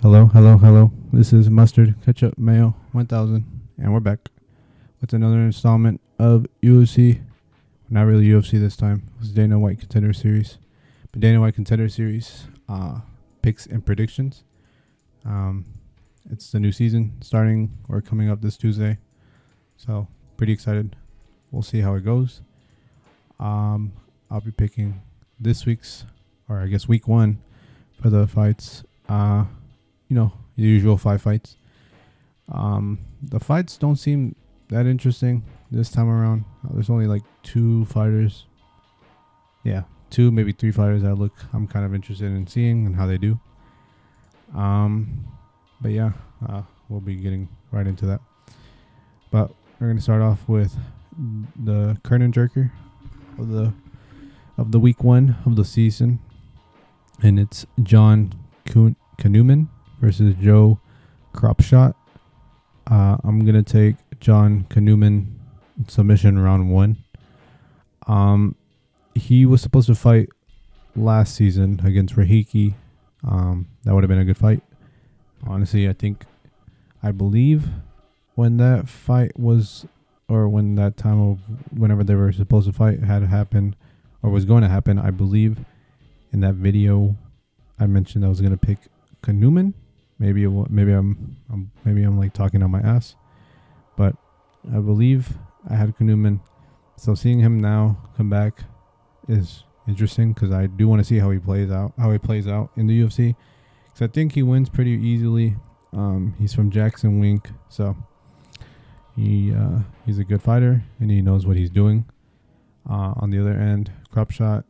Hello. This is Mustardketchupmayo 1000, and we're back with another installment of UFC. Not really UFC this time. It was Dana White Contender Series. But Dana White Contender Series picks and predictions. It's the new season starting or coming up this Tuesday. So, pretty excited. We'll see how it goes. I'll be picking this week's, or I guess week one, for the fights. The usual 5 fights. The fights don't seem that interesting this time around. There's only like 2 fighters. Yeah, 2, maybe 3 fighters that I'm kind of interested in seeing and how they do. But yeah, we'll be getting right into that. But we're gonna start off with the curtain jerker of the week 1 of the season, and it's John Kanuman versus Joe Cropshot. I'm going to take John Kanuman submission round 1. He was supposed to fight last season against Rahiki. That would have been a good fight. Honestly, I believe when that fight was, or when that time of whenever they were supposed to fight had happened, or was going to happen, I believe in that video I mentioned I was going to pick Kanuman. Maybe I'm like talking on my ass, but I believe I had Kanuman. So seeing him now come back is interesting because I do want to see how he plays out in the UFC. Because I think he wins pretty easily. He's from Jackson Wink, so he's a good fighter and he knows what he's doing. On the other end, Cropshot,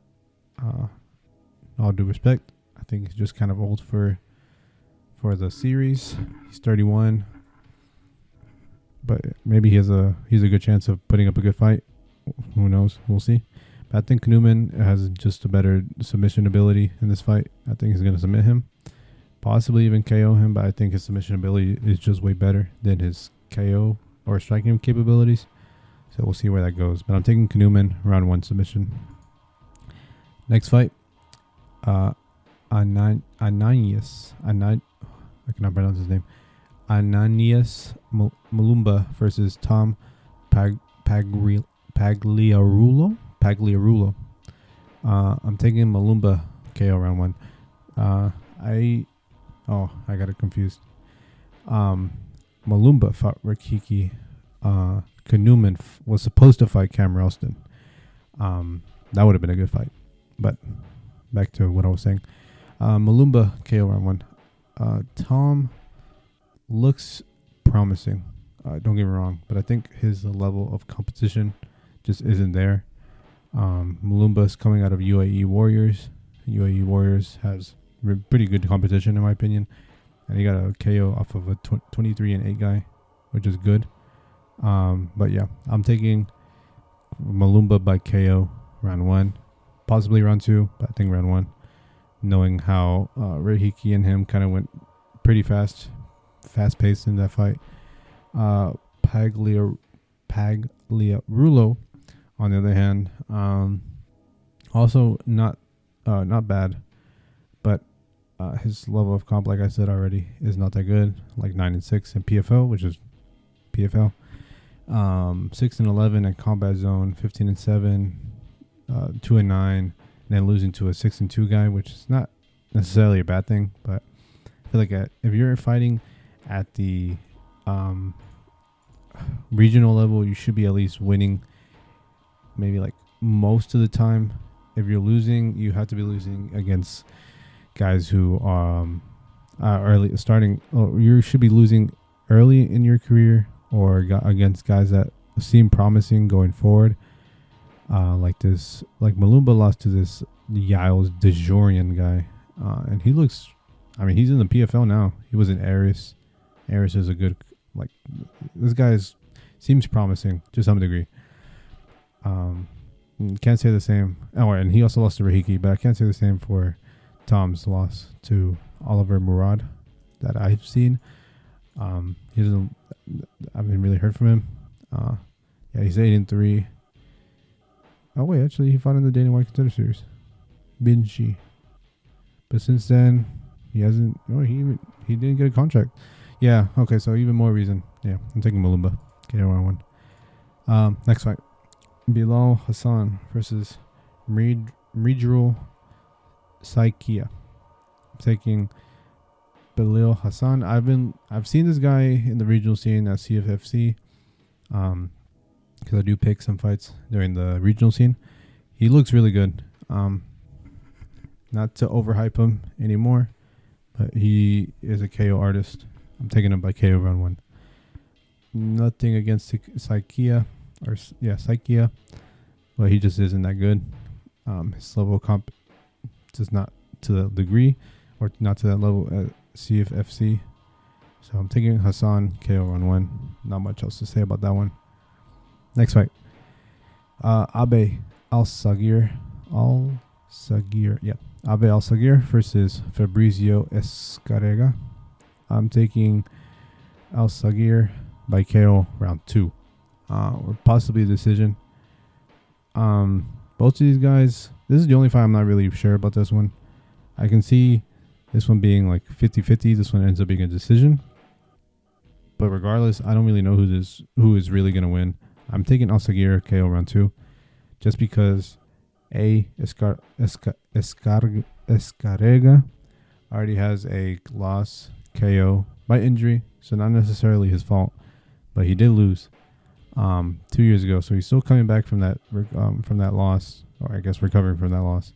all due respect, I think he's just kind of old for the series. He's 31, but maybe he's a good chance of putting up a good fight. Who knows? We'll see. But I think Kanuman has just a better submission ability in this fight. I think he's going to submit him, possibly even KO him, but I think his submission ability is just way better than his KO or striking capabilities. So we'll see where that goes. But I'm taking Kanuman round 1 submission. Next fight, Ananias. I cannot pronounce his name. Ananias Malumba versus Tom Pagliarulo. I'm taking Malumba KO round 1. I got it confused. Malumba fought Rahiki. Kanuman was supposed to fight Cam Ralston. That would have been a good fight. But back to what I was saying. Malumba KO round 1. Tom looks promising. Don't get me wrong, but I think his level of competition just isn't there. Malumba's coming out of UAE Warriors. UAE Warriors has pretty good competition in my opinion, and he got a KO off of a 23-8 guy, which is good. But yeah, I'm taking Malumba by KO round 1, possibly round 2, but I think round 1. Knowing how Rahiki and him kind of went pretty fast-paced in that fight. Pagliarulo, on the other hand, also not bad, but his level of comp, like I said already, is not that good. Like 9-6 in PFL, which is PFL. 6-11 in Combat Zone, 15-7, 2-9. Then losing to a 6-2 guy, which is not necessarily a bad thing, but I feel like if you're fighting at the regional level, you should be at least winning maybe like most of the time. If you're losing, you have to be losing against guys who are early starting, or you should be losing early in your career, or against guys that seem promising going forward. Like Malumba lost to this Giles DeJorian guy, and he looks, he's in the PFL now. He was in Aris. Aris is a good, this guy seems promising to some degree. Can't say the same. Oh, and he also lost to Rahiki, but I can't say the same for Tom's loss to Oliver Murad that I've seen. I haven't really heard from him. Yeah, he's 8-3. Oh wait, actually he fought in the Dana White Contender Series. Binchi. But since then, He hasn't. Oh, he didn't get a contract. Yeah. Okay. So even more reason. Yeah. I'm taking Malumba. KO round 1. Next fight. Bilal Hassan versus Rijrul Saikia. I'm taking Bilal Hassan. I've seen this guy in the regional scene at CFFC. Because I do pick some fights during the regional scene. He looks really good. Not to overhype him anymore, but he is a KO artist. I'm taking him by KO round 1. Nothing against Saikia, Saikia, but he just isn't that good. His level of comp just not to the degree, or not to that level at CFFC. So I'm taking Hassan KO round 1. Not much else to say about that one. Next fight. Abe Al-Sagir. Abe Al-Sagir versus Fabrizio Escarega. I'm taking Al-Sagir by KO round 2. Or possibly a decision. Both of these guys, this is the only fight I'm not really sure about this one. I can see this one being like 50-50. This one ends up being a decision. But regardless, I don't really know who is really going to win. I'm taking Al-Sagir KO round 2. Just because Escarega already has a loss KO by injury, so not necessarily his fault, but he did lose 2 years ago, so he's still coming back from that loss, or I guess recovering from that loss.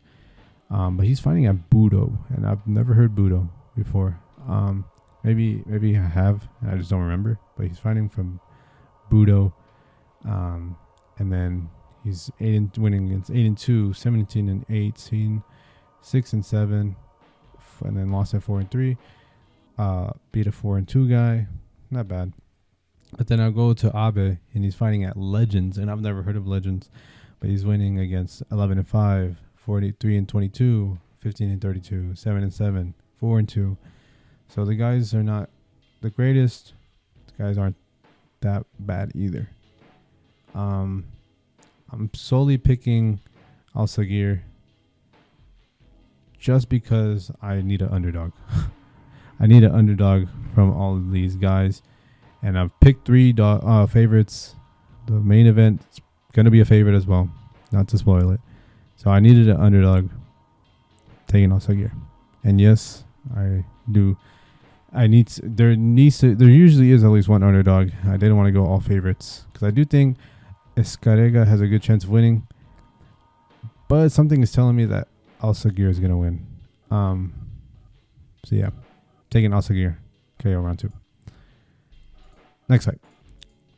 But he's fighting at Budo, and I've never heard Budo before. Maybe I have, and I just don't remember. But he's fighting from Budo, and then he's winning against 8-2, 17-18, 6-7, and then lost at 4-3. Beat a 4-2 guy, not bad. But then I'll go to Abe, and he's fighting at Legends, and I've never heard of Legends, but he's winning against 11-5, 43-22, 15-32, 7-7, 4-2. So the guys are not the greatest. The guys aren't that bad either. I'm solely picking Al-Sagir just because I need an underdog. I need an underdog from all of these guys. And I've picked 3 favorites. The main event is going to be a favorite as well. Not to spoil it. So I needed an underdog. Taking Al-Sagir. And yes, I do. There usually is at least one underdog. I didn't want to go all favorites. Because I do think Escarega has a good chance of winning. But something is telling me that Al-Sagir is going to win. So yeah. Taking Al-Sagir. KO round 2. Next fight.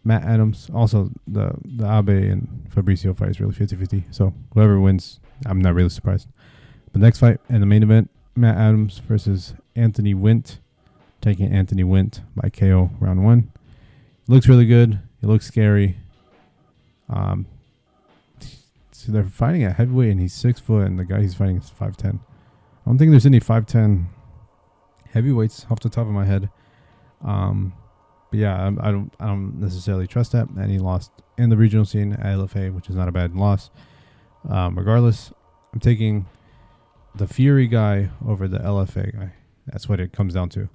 Matt Adams. Also, the Abe and Fabricio fight is really 50-50. So whoever wins, I'm not really surprised. But next fight and the main event, Matt Adams versus Anthony Wint. Taking Anthony Wint by KO round 1. Looks really good. It looks scary. So they're fighting at heavyweight, and he's 6 foot, and the guy he's fighting is 5'10". I don't think there's any 5'10" heavyweights off the top of my head. But yeah, I don't necessarily trust that. And he lost in the regional scene at LFA, which is not a bad loss. Regardless, I'm taking the Fury guy over the LFA guy. That's what it comes down to.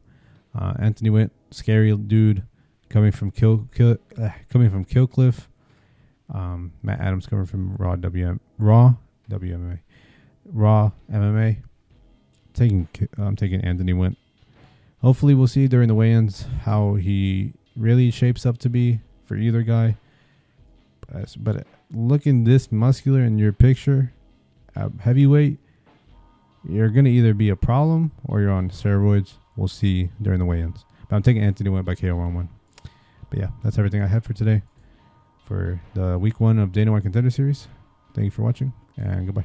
Anthony Wint, scary dude, coming from Killcliff. Matt Adams coming from Raw MMA. I'm taking Anthony Wint. Hopefully we'll see during the weigh-ins how he really shapes up to be for either guy. But looking this muscular in your picture, heavyweight, you're going to either be a problem or you're on steroids. We'll see during the weigh-ins. But I'm taking Anthony Wint by KO round 1. But yeah, that's everything I have for today for the week 1 of Dana White Contender Series. Thank you for watching, and goodbye.